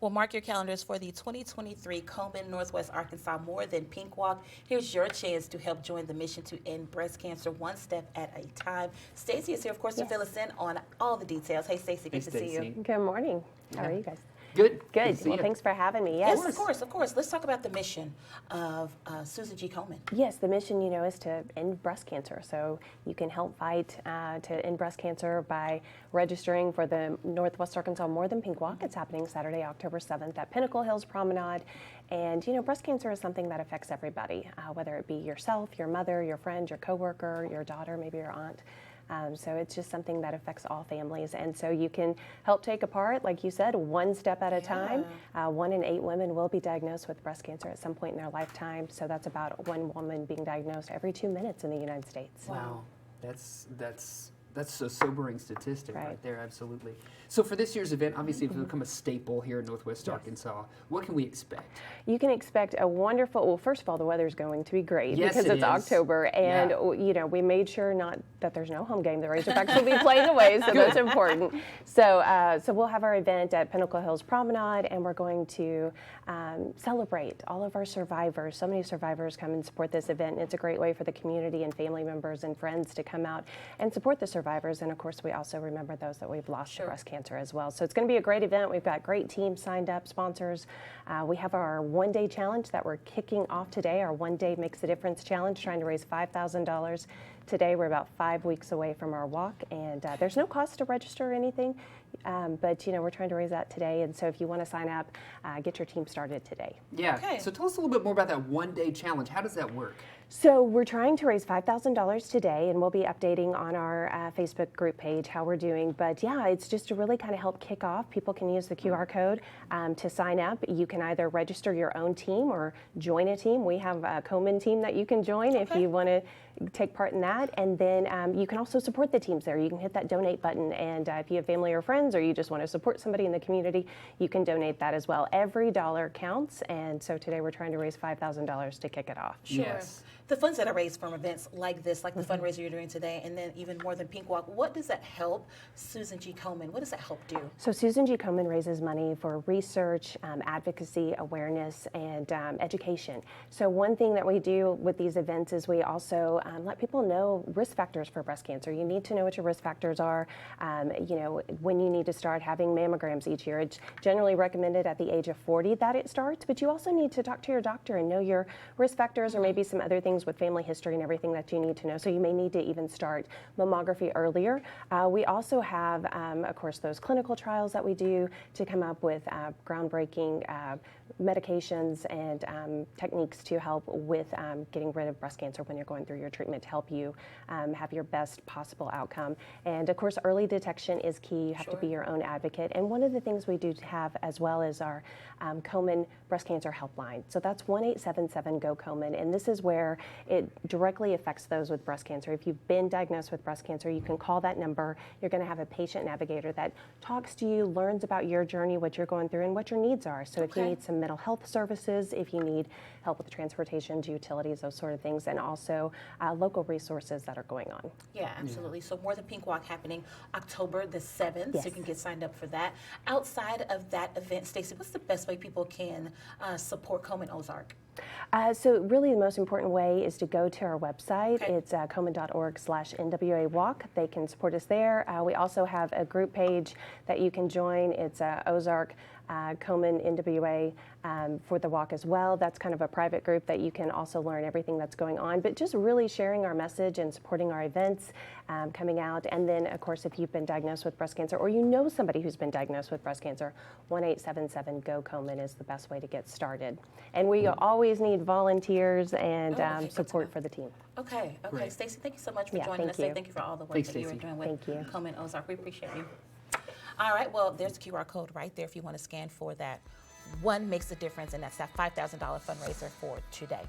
Well, mark your calendars for the 2023 Komen Northwest Arkansas More Than Pink Walk. Here's your chance to help join the mission to end breast cancer one step at a time. Stacey is here, of course, to fill us in on all the details. Hey, Stacey, good to see you. Good morning. How are you guys? Good. Good. Well, thanks for having me. Yes, of course. Let's talk about the mission of Susan G. Komen. Yes, the mission, is to end breast cancer. So you can help fight to end breast cancer by registering for the Northwest Arkansas More Than Pink Walk. It's happening Saturday, October 7th at Pinnacle Hills Promenade. And, breast cancer is something that affects everybody, whether it be yourself, your mother, your friend, your coworker, your daughter, maybe your aunt. So it's just something that affects all families. And so you can help take a part, like you said, one step at a time. 1 in 8 women will be diagnosed with breast cancer at some point in their lifetime. So that's about 1 woman being diagnosed every 2 minutes in the United States. Wow. That's a sobering statistic right there, absolutely. So for this year's event, obviously it's become a staple here in Northwest Arkansas. What can we expect? You can expect a wonderful, well, first of all, the weather's going to be great because it's October, and we made sure not that there's no home game. The Razorbacks will be playing away, so that's important. So we'll have our event at Pinnacle Hills Promenade, and we're going to celebrate all of our survivors. So many survivors come and support this event, and it's a great way for the community and family members and friends to come out and support the survivors. And of course, we also remember those that we've lost to breast cancer as well. So it's going to be a great event. We've got great teams signed up, sponsors. We have our one-day challenge that we're kicking off today, our One Day Makes a Difference challenge, trying to raise $5,000. Today, we're about 5 weeks away from our walk, and there's no cost to register or anything, but we're trying to raise that today. And so if you want to sign up, get your team started today. Yeah. Okay. So tell us a little bit more about that one-day challenge. How does that work? So we're trying to raise $5,000 today, and we'll be updating on our Facebook group page how we're doing. But yeah, it's just to really kind of help kick off. People can use the QR code to sign up. You can either register your own team or join a team. We have a Komen team that you can join if you want to take part in that. And then you can also support the teams there. You can hit that donate button, and if you have family or friends or you just want to support somebody in the community, you can donate that as well. Every dollar counts, and so today we're trying to raise $5,000 to kick it off. Sure. Yes. The funds that are raised from events like this, like the fundraiser you're doing today, and then even More Than Pink Walk, what does that help Susan G. Komen? What does that help do? So Susan G. Komen raises money for research, advocacy, awareness, and education. So one thing that we do with these events is we also let people know risk factors for breast cancer. You need to know what your risk factors are, when you need to start having mammograms each year. It's generally recommended at the age of 40 that it starts, but you also need to talk to your doctor and know your risk factors or maybe some other things with family history and everything that you need to know. So you may need to even start mammography earlier. We also have, of course, those clinical trials that we do to come up with groundbreaking medications and techniques to help with getting rid of breast cancer when you're going through your treatment to help you have your best possible outcome. And of course, early detection is key. You have to be your own advocate. And one of the things we do have as well is our Komen breast cancer helpline. So that's 1-877-GO-KOMEN. And this is where it directly affects those with breast cancer. If you've been diagnosed with breast cancer, you can call that number. You're going to have a patient navigator that talks to you, learns about your journey, what you're going through, and what your needs are. So if you need some mental health services, if you need help with transportation, utilities, those sort of things, and also local resources that are going on. Yeah, absolutely. So More Than Pink Walk happening October the 7th, so you can get signed up for that. Outside of that event, Stacey, what's the best way people can support Komen Ozark? So really the most important way is to go to our website. It's komen.org/NWA Walk. They can support us there. We also have a group page that you can join. It's Ozark Komen NWA for the walk as well. That's kind of a private group that you can also learn everything that's going on, but just really sharing our message and supporting our events coming out. And then, of course, if you've been diagnosed with breast cancer or you know somebody who's been diagnosed with breast cancer, 1-877-GO-KOMEN is the best way to get started. And we always need volunteers and support for the team. Okay. Stacey, thank you so much for joining us. Thank you for all the work that you are doing with Komen Ozark. We appreciate you. All right, well, there's a QR code right there if you want to scan for that. One makes a difference, and that's that $5,000 fundraiser for today.